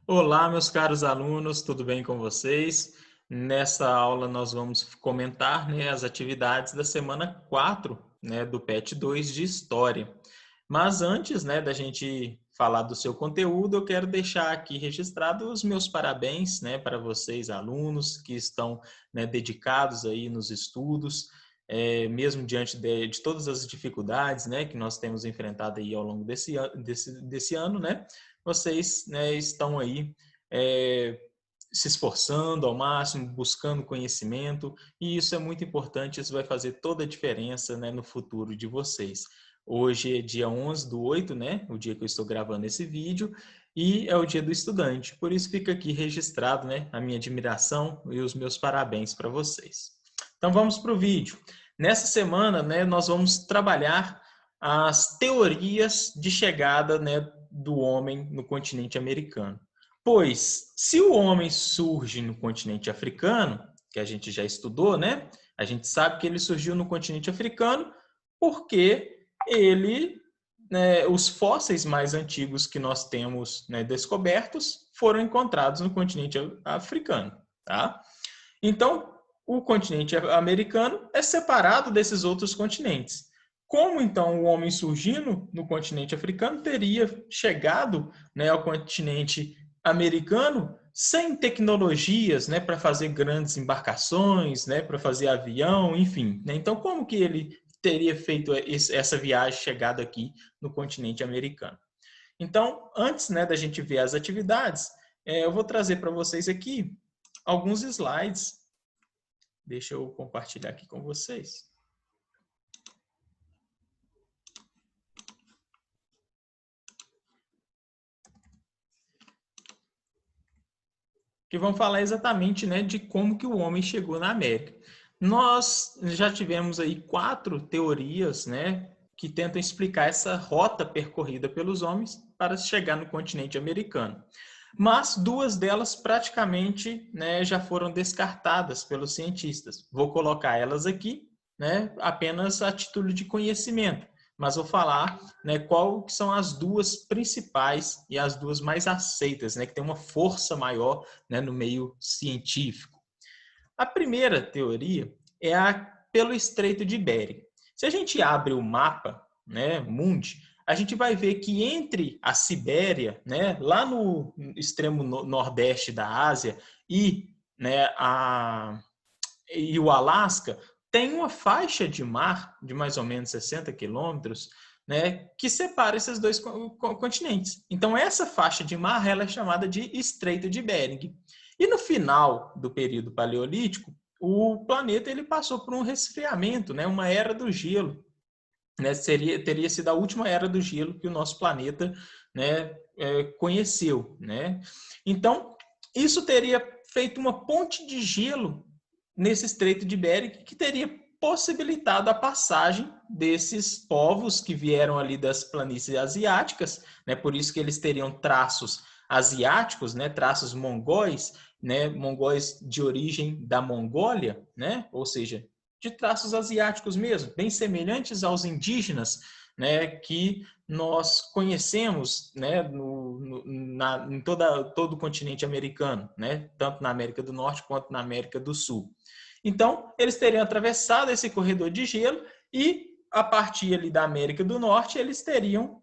Olá, meus caros alunos, tudo bem com vocês? Nessa aula nós vamos comentar, as atividades da semana 4, do PET 2 de História. Mas antes, da gente falar do seu conteúdo, eu quero deixar aqui registrado os meus parabéns, para vocês, alunos, que estão, dedicados aí nos estudos, mesmo diante de todas as dificuldades, que nós temos enfrentado aí ao longo desse ano, vocês, estão aí se esforçando ao máximo, buscando conhecimento, e isso é muito importante, isso vai fazer toda a diferença, no futuro de vocês. Hoje é dia 11/8, o dia que eu estou gravando esse vídeo, e é o dia do estudante, por isso fica aqui registrado, a minha admiração e os meus parabéns para vocês. Então vamos para o vídeo. Nessa semana, nós vamos trabalhar as teorias de chegada, do homem no continente americano. Pois, se o homem surge no continente africano, que a gente já estudou, a gente sabe que ele surgiu no continente africano porque os fósseis mais antigos que nós temos, descobertos foram encontrados no continente africano, tá? Então, o continente americano é separado desses outros continentes. Como então o homem surgindo no continente africano teria chegado, ao continente americano sem tecnologias, para fazer grandes embarcações, para fazer avião, enfim, Então, como que ele teria feito essa viagem, chegada aqui no continente americano? Então, antes, da gente ver as atividades, eu vou trazer para vocês aqui alguns slides. Deixa eu compartilhar aqui com vocês. Que vão falar exatamente, de como que o homem chegou na América. Nós já tivemos aí 4 teorias, que tentam explicar essa rota percorrida pelos homens para chegar no continente americano. Mas 2 delas praticamente, já foram descartadas pelos cientistas. Vou colocar elas aqui, apenas a título de conhecimento. Mas vou falar, qual que são as 2 principais e as 2 mais aceitas, que tem uma força maior, no meio científico. A primeira teoria é pelo Estreito de Bering. Se a gente abre o mapa, mundi, a gente vai ver que entre a Sibéria, lá no extremo nordeste da Ásia, e, e o Alasca, tem uma faixa de mar de mais ou menos 60 quilômetros, que separa esses 2 continentes. Então, essa faixa de mar ela é chamada de Estreito de Bering. E no final do período paleolítico, o planeta ele passou por um resfriamento, uma era do gelo. Teria sido a última era do gelo que o nosso planeta conheceu. Então, isso teria feito uma ponte de gelo nesse Estreito de Bering, que teria possibilitado a passagem desses povos que vieram ali das planícies asiáticas, por isso que eles teriam traços asiáticos, traços mongóis, mongóis de origem da Mongólia, ou seja, de traços asiáticos mesmo, bem semelhantes aos indígenas, que nós conhecemos, em todo o continente americano, tanto na América do Norte quanto na América do Sul. Então, eles teriam atravessado esse corredor de gelo e, a partir ali da América do Norte, eles teriam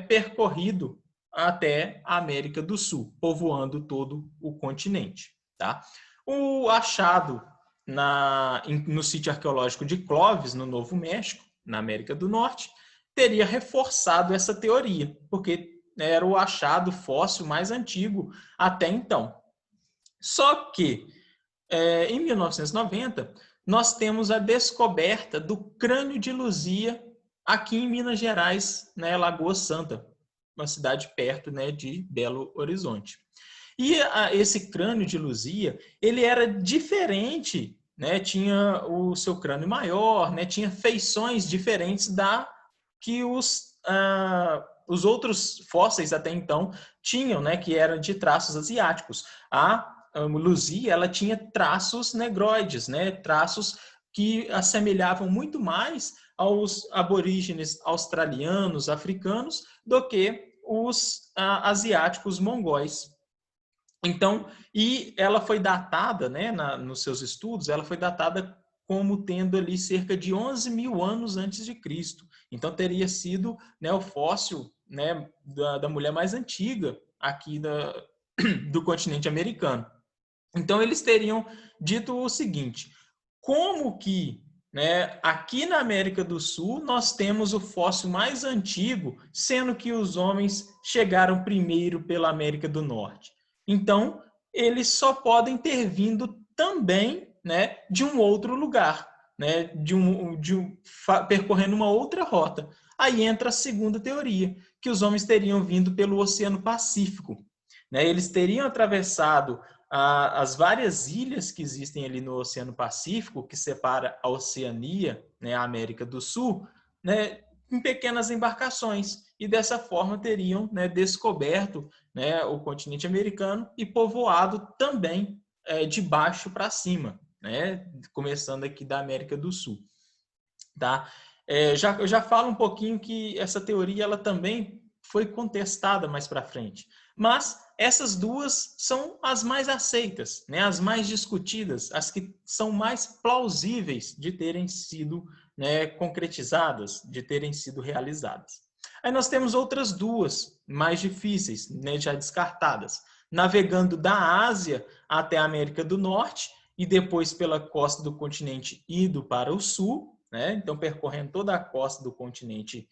percorrido até a América do Sul, povoando todo o continente. Tá? O achado no sítio arqueológico de Clovis, no Novo México, na América do Norte, teria reforçado essa teoria, porque era o achado fóssil mais antigo até então. Só que, em 1990, nós temos a descoberta do crânio de Luzia aqui em Minas Gerais, Lagoa Santa, uma cidade perto de Belo Horizonte. E esse crânio de Luzia, ele era diferente, tinha o seu crânio maior, tinha feições diferentes da que os outros fósseis até então tinham, que eram de traços asiáticos. A Luzia, ela tinha traços negroides, traços que assemelhavam muito mais aos aborígenes australianos, africanos, do que os asiáticos mongóis. Então, e ela foi datada, né, nos seus estudos, ela foi datada como tendo ali cerca de 11 mil anos antes de Cristo. Então, teria sido, né, o fóssil, né, da mulher mais antiga aqui do continente americano. Então, eles teriam dito o seguinte: como que, né, aqui na América do Sul nós temos o fóssil mais antigo, sendo que os homens chegaram primeiro pela América do Norte? Então, eles só podem ter vindo também, né, de um outro lugar, né, percorrendo uma outra rota. Aí entra a segunda teoria, que os homens teriam vindo pelo Oceano Pacífico, né? Eles teriam atravessado as várias ilhas que existem ali no Oceano Pacífico, que separa a Oceania, né, a América do Sul, né, em pequenas embarcações, e dessa forma teriam, né, descoberto, né, o continente americano e povoado também de baixo para cima, né, começando aqui da América do Sul. Tá? Eu já falo um pouquinho que essa teoria ela também foi contestada mais para frente. Mas essas duas são as mais aceitas, né? As mais discutidas, as que são mais plausíveis de terem sido, né, concretizadas, de terem sido realizadas. Aí nós temos outras duas mais difíceis, né, já descartadas. Navegando da Ásia até a América do Norte e depois pela costa do continente indo para o sul, né? Então percorrendo toda a costa do continente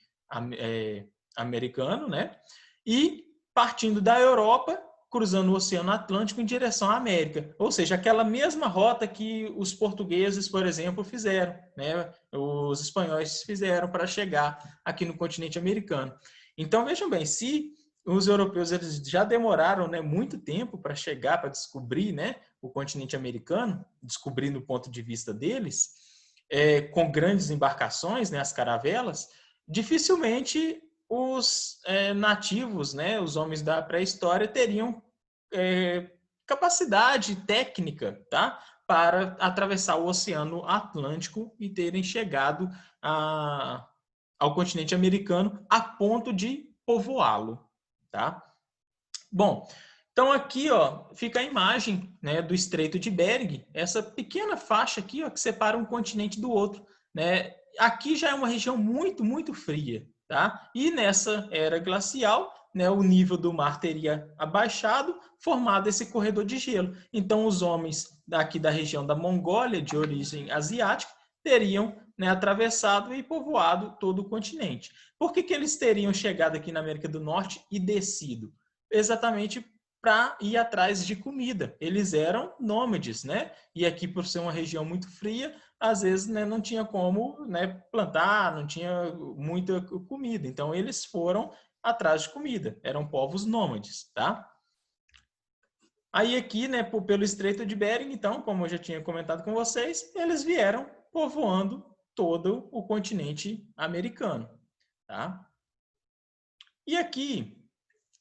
americano, né? E partindo da Europa, cruzando o Oceano Atlântico em direção à América. Ou seja, aquela mesma rota que os portugueses, por exemplo, fizeram, né? Os espanhóis fizeram para chegar aqui no continente americano. Então, vejam bem, se os europeus eles já demoraram, né, muito tempo para chegar, para descobrir, né, o continente americano, descobrir no ponto de vista deles, com grandes embarcações, né, as caravelas, dificilmente os nativos, né, os homens da pré-história, teriam capacidade técnica, tá, para atravessar o Oceano Atlântico e terem chegado ao continente americano a ponto de povoá-lo. Tá? Bom, então aqui ó, fica a imagem, né, do Estreito de Bering, essa pequena faixa aqui ó, que separa um continente do outro. Né? Aqui já é uma região muito, muito fria. Tá? E nessa era glacial, né, o nível do mar teria abaixado, formado esse corredor de gelo. Então os homens daqui da região da Mongólia, de origem asiática, teriam, né, atravessado e povoado todo o continente. Por que eles teriam chegado aqui na América do Norte e descido? Exatamente para ir atrás de comida. Eles eram nômades, né? E aqui, por ser uma região muito fria, às vezes, né, não tinha como, né, plantar, não tinha muita comida. Então, eles foram atrás de comida. Eram povos nômades, tá? Aí aqui, né, pelo Estreito de Bering, então, como eu já tinha comentado com vocês, eles vieram povoando todo o continente americano, tá? E aqui,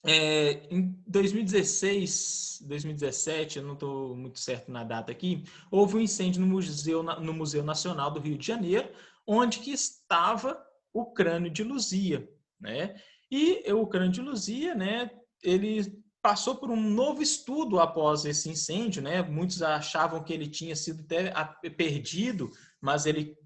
em 2016, 2017, eu não estou muito certo na data aqui, houve um incêndio no Museu Nacional do Rio de Janeiro, onde que estava o crânio de Luzia, né? E o crânio de Luzia, né, ele passou por um novo estudo após esse incêndio, né? Muitos achavam que ele tinha sido até perdido, mas ele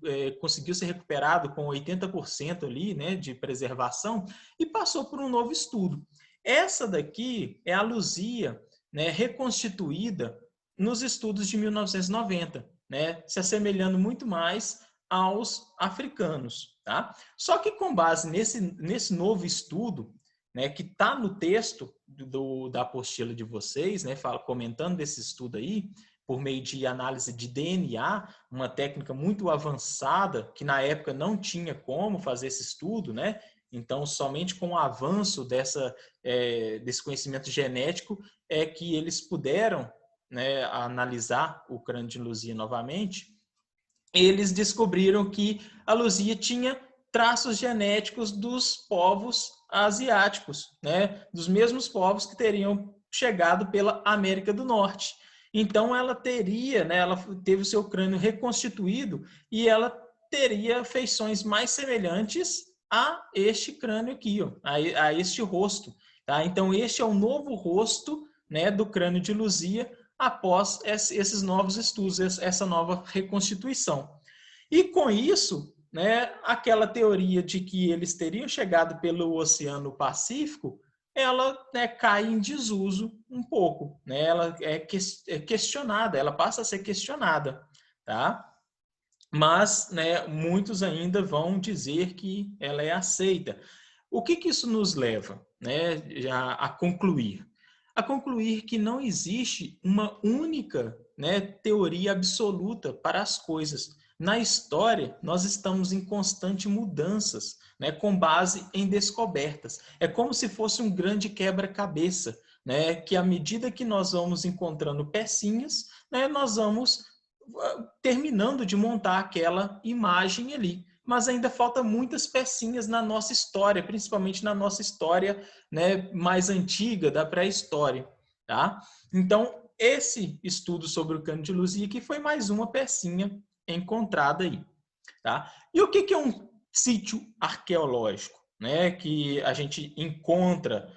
conseguiu ser recuperado com 80% ali, né, de preservação, e passou por um novo estudo. Essa daqui é a Luzia, né, reconstituída nos estudos de 1990, né, se assemelhando muito mais aos africanos. Tá? Só que com base nesse novo estudo, né, que está no texto da apostila de vocês, né, comentando desse estudo aí, por meio de análise de DNA, uma técnica muito avançada, que na época não tinha como fazer esse estudo, né? Então, somente com o avanço desse conhecimento genético é que eles puderam, né, analisar o crânio de Luzia novamente. Eles descobriram que a Luzia tinha traços genéticos dos povos asiáticos, né? Dos mesmos povos que teriam chegado pela América do Norte. Então, ela teria, né, ela teve o seu crânio reconstituído e ela teria feições mais semelhantes a este crânio aqui, ó, a este rosto. Tá? Então, este é o novo rosto né, do crânio de Luzia após esses novos estudos, essa nova reconstituição. E com isso, né, aquela teoria de que eles teriam chegado pelo Oceano Pacífico, ela, né, cai em desuso um pouco, né? Ela é questionada, ela passa a ser questionada, tá? Mas, né, muitos ainda vão dizer que ela é aceita. O que isso nos leva, né, a concluir? A concluir que não existe uma única, né, teoria absoluta para as coisas. Na história, nós estamos em constante mudanças, né, com base em descobertas. É como se fosse um grande quebra-cabeça, né, que à medida que nós vamos encontrando pecinhas, né, nós vamos terminando de montar aquela imagem ali. Mas ainda falta muitas pecinhas na nossa história, principalmente na nossa história, né, mais antiga, da pré-história. Tá? Então, esse estudo sobre o Cano de Luzia aqui foi mais uma pecinha encontrada aí. Tá? E o que é um sítio arqueológico? Né, que a gente encontra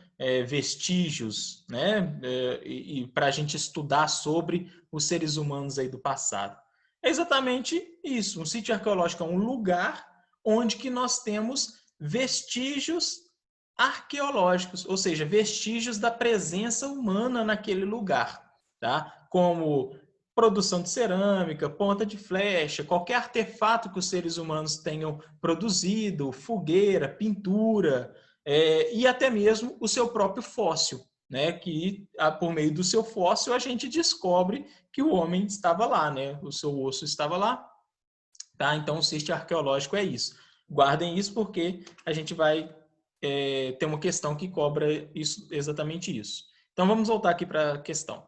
vestígios, né, e para a gente estudar sobre os seres humanos aí do passado. É exatamente isso. Um sítio arqueológico é um lugar onde que nós temos vestígios arqueológicos, ou seja, vestígios da presença humana naquele lugar, tá? Como produção de cerâmica, ponta de flecha, qualquer artefato que os seres humanos tenham produzido, fogueira, pintura, e até mesmo o seu próprio fóssil, né? Que por meio do seu fóssil a gente descobre que o homem estava lá, né? O seu osso estava lá, tá? Então o sítio arqueológico é isso. Guardem isso porque a gente vai ter uma questão que cobra isso, exatamente isso. Então vamos voltar aqui para a questão.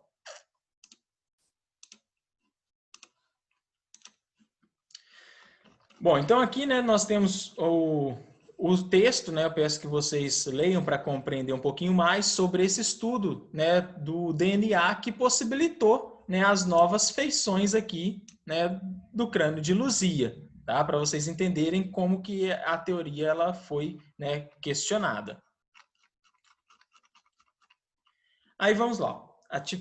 Bom, então aqui, né, nós temos o texto, né, eu peço que vocês leiam para compreender um pouquinho mais sobre esse estudo, né, do DNA que possibilitou, né, as novas feições aqui, né, do crânio de Luzia, tá? Para vocês entenderem como que a teoria ela foi, né, questionada. Aí vamos lá.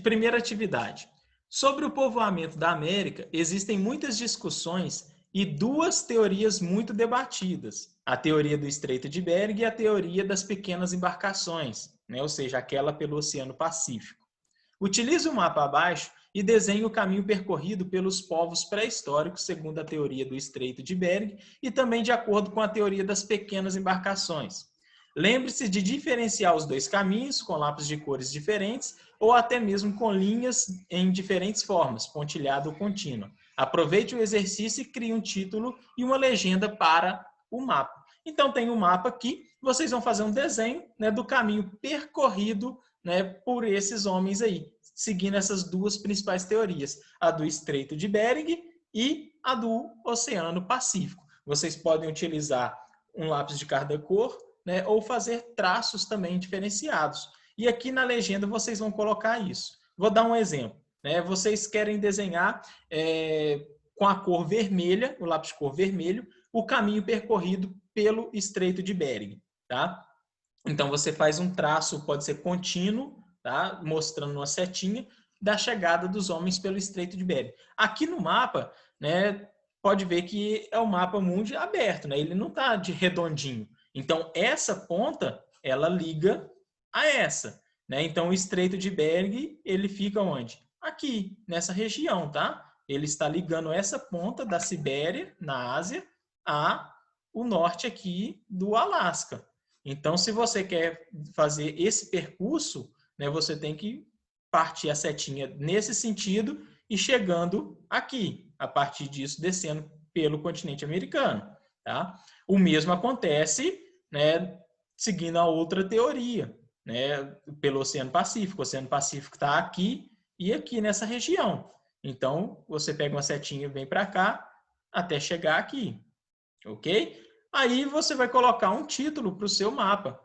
Primeira atividade. Sobre o povoamento da América, existem muitas discussões e duas teorias muito debatidas. A teoria do Estreito de Bering e a teoria das pequenas embarcações, né? Ou seja, aquela pelo Oceano Pacífico. Utilize o mapa abaixo e desenhe o caminho percorrido pelos povos pré-históricos segundo a teoria do Estreito de Bering e também de acordo com a teoria das pequenas embarcações. Lembre-se de diferenciar os dois caminhos com lápis de cores diferentes ou até mesmo com linhas em diferentes formas, pontilhada ou contínua. Aproveite o exercício e crie um título e uma legenda para o mapa. Então tem um mapa aqui, vocês vão fazer um desenho, né, do caminho percorrido, né, por esses homens aí, seguindo essas duas principais teorias, a do Estreito de Bering e a do Oceano Pacífico. Vocês podem utilizar um lápis de cada cor, né, ou fazer traços também diferenciados. E aqui na legenda vocês vão colocar isso. Vou dar um exemplo. Né? Vocês querem desenhar com a cor vermelha, o lápis de cor vermelho, o caminho percorrido pelo Estreito de Bering. Tá? Então você faz um traço, pode ser contínuo, tá? Mostrando uma setinha da chegada dos homens pelo Estreito de Bering. Aqui no mapa, né, pode ver que é o mapa mundi aberto, né? Ele não está de redondinho. Então, essa ponta, ela liga a essa, né? Então, o Estreito de Bering, ele fica onde? Aqui, nessa região, tá? Ele está ligando essa ponta da Sibéria, na Ásia, a o norte aqui do Alasca. Então, se você quer fazer esse percurso, né, você tem que partir a setinha nesse sentido e chegando aqui, a partir disso, descendo pelo continente americano. Tá? O mesmo acontece, né, seguindo a outra teoria, né, pelo Oceano Pacífico. O Oceano Pacífico está aqui e aqui nessa região. Então, você pega uma setinha e vem para cá até chegar aqui. Ok? Aí você vai colocar um título para o seu mapa.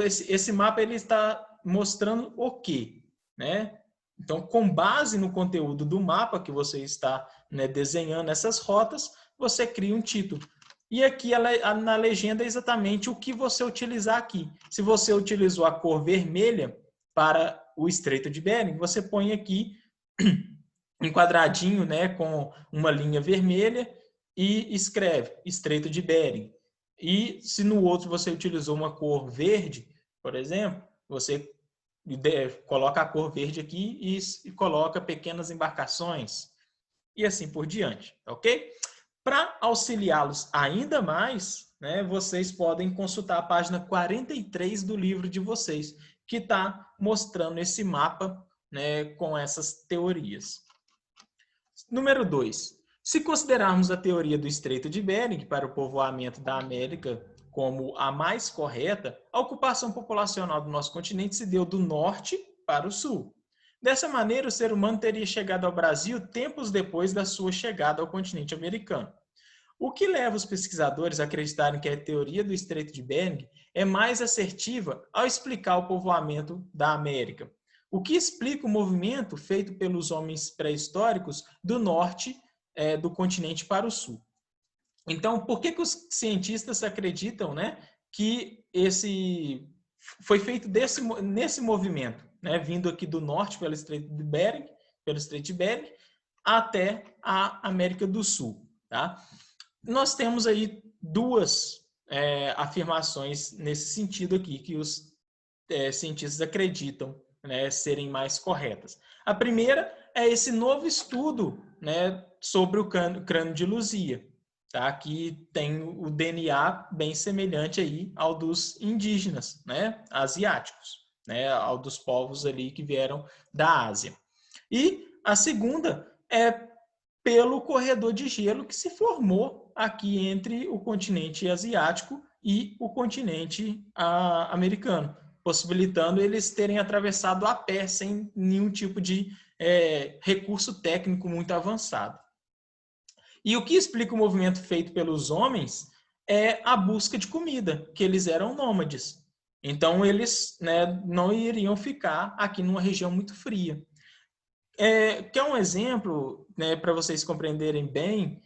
Esse mapa ele está mostrando o quê? Né? Então, com base no conteúdo do mapa que você está, né, desenhando essas rotas, você cria um título. E aqui na legenda é exatamente o que você utilizar aqui. Se você utilizou a cor vermelha para o Estreito de Bering, você põe aqui um quadradinho, né, com uma linha vermelha e escreve Estreito de Bering. E se no outro você utilizou uma cor verde, por exemplo, você coloca a cor verde aqui e coloca pequenas embarcações e assim por diante, ok? Para auxiliá-los ainda mais, né, vocês podem consultar a página 43 do livro de vocês, que está mostrando esse mapa, né, com essas teorias. Número 2. Se considerarmos a teoria do Estreito de Bering para o povoamento da América como a mais correta, a ocupação populacional do nosso continente se deu do norte para o sul. Dessa maneira, o ser humano teria chegado ao Brasil tempos depois da sua chegada ao continente americano. O que leva os pesquisadores a acreditarem que a teoria do Estreito de Bering é mais assertiva ao explicar o povoamento da América? O que explica o movimento feito pelos homens pré-históricos do norte do continente para o sul? Então, por que os cientistas acreditam, né, que esse foi feito nesse movimento, né, vindo aqui do norte pelo Estreito de Bering, até a América do Sul, tá? Nós temos aí duas afirmações nesse sentido aqui que os cientistas acreditam, né, serem mais corretas. A primeira é esse novo estudo, né, sobre o crânio de Luzia, tá? Que tem o DNA bem semelhante aí ao dos indígenas, né, asiáticos, né, ao dos povos ali que vieram da Ásia. E a segunda é pelo corredor de gelo que se formou aqui entre o continente asiático e o continente americano, possibilitando eles terem atravessado a pé sem nenhum tipo de recurso técnico muito avançado. E o que explica o movimento feito pelos homens é a busca de comida, que eles eram nômades. Então, eles, né, não iriam ficar aqui numa região muito fria. Quer um exemplo, né, para vocês compreenderem bem,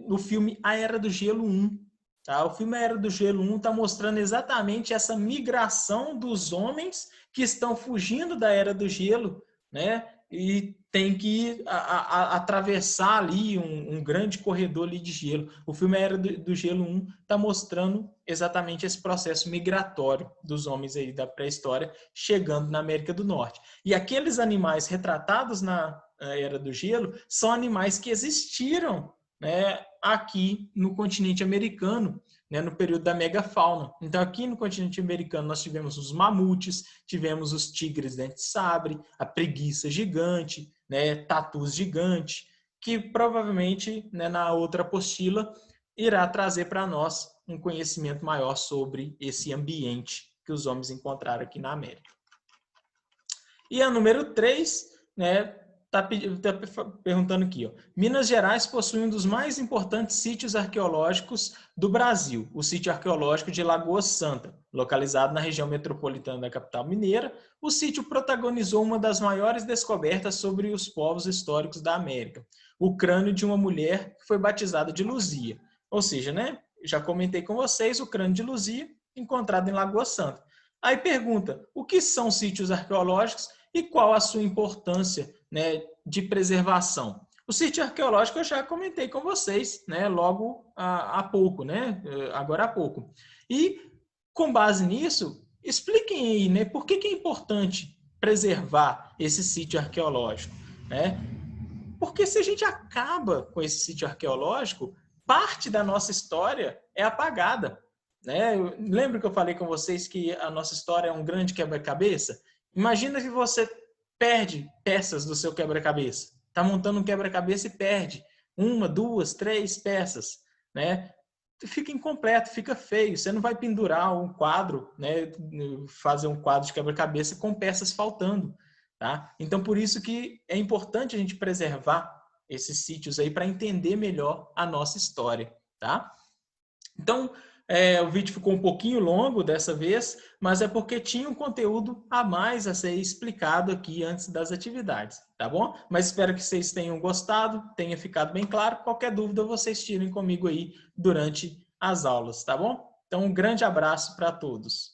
no filme A Era do Gelo 1. Tá? O filme A Era do Gelo 1 está mostrando exatamente essa migração dos homens que estão fugindo da Era do Gelo, né, e tem que atravessar ali um grande corredor ali de gelo. O filme A Era do Gelo 1 está mostrando exatamente esse processo migratório dos homens aí da pré-história chegando na América do Norte. E aqueles animais retratados na Era do Gelo são animais que existiram, né, aqui no continente americano, né, no período da megafauna. Então, aqui no continente americano, nós tivemos os mamutes, tivemos os tigres dente-sabre, a preguiça gigante, né, tatus gigante, que provavelmente, né, na outra apostila irá trazer para nós um conhecimento maior sobre esse ambiente que os homens encontraram aqui na América. E a número 3, né, tá perguntando aqui, ó. Minas Gerais possui um dos mais importantes sítios arqueológicos do Brasil, o sítio arqueológico de Lagoa Santa. Localizado na região metropolitana da capital mineira, o sítio protagonizou uma das maiores descobertas sobre os povos históricos da América, o crânio de uma mulher que foi batizada de Luzia. Ou seja, né, já comentei com vocês, o crânio de Luzia encontrado em Lagoa Santa. Aí pergunta, o que são sítios arqueológicos e qual a sua importância, né, de preservação? O sítio arqueológico eu já comentei com vocês, né, logo há pouco, né, agora há pouco. E com base nisso, expliquem aí, né, por que é importante preservar esse sítio arqueológico, né? Porque se a gente acaba com esse sítio arqueológico, parte da nossa história é apagada, né? Lembra que eu falei com vocês que a nossa história é um grande quebra-cabeça? Imagina que você perde peças do seu quebra-cabeça. Está montando um quebra-cabeça e perde uma, duas, três peças, né? Fica incompleto, fica feio. Você não vai pendurar um quadro, né? Fazer um quadro de quebra-cabeça com peças faltando, tá? Então, por isso que é importante a gente preservar esses sítios aí para entender melhor a nossa história, tá? Então, o vídeo ficou um pouquinho longo dessa vez, mas é porque tinha um conteúdo a mais a ser explicado aqui antes das atividades, tá bom? Mas espero que vocês tenham gostado, tenha ficado bem claro. Qualquer dúvida, vocês tirem comigo aí durante as aulas, tá bom? Então, um grande abraço para todos.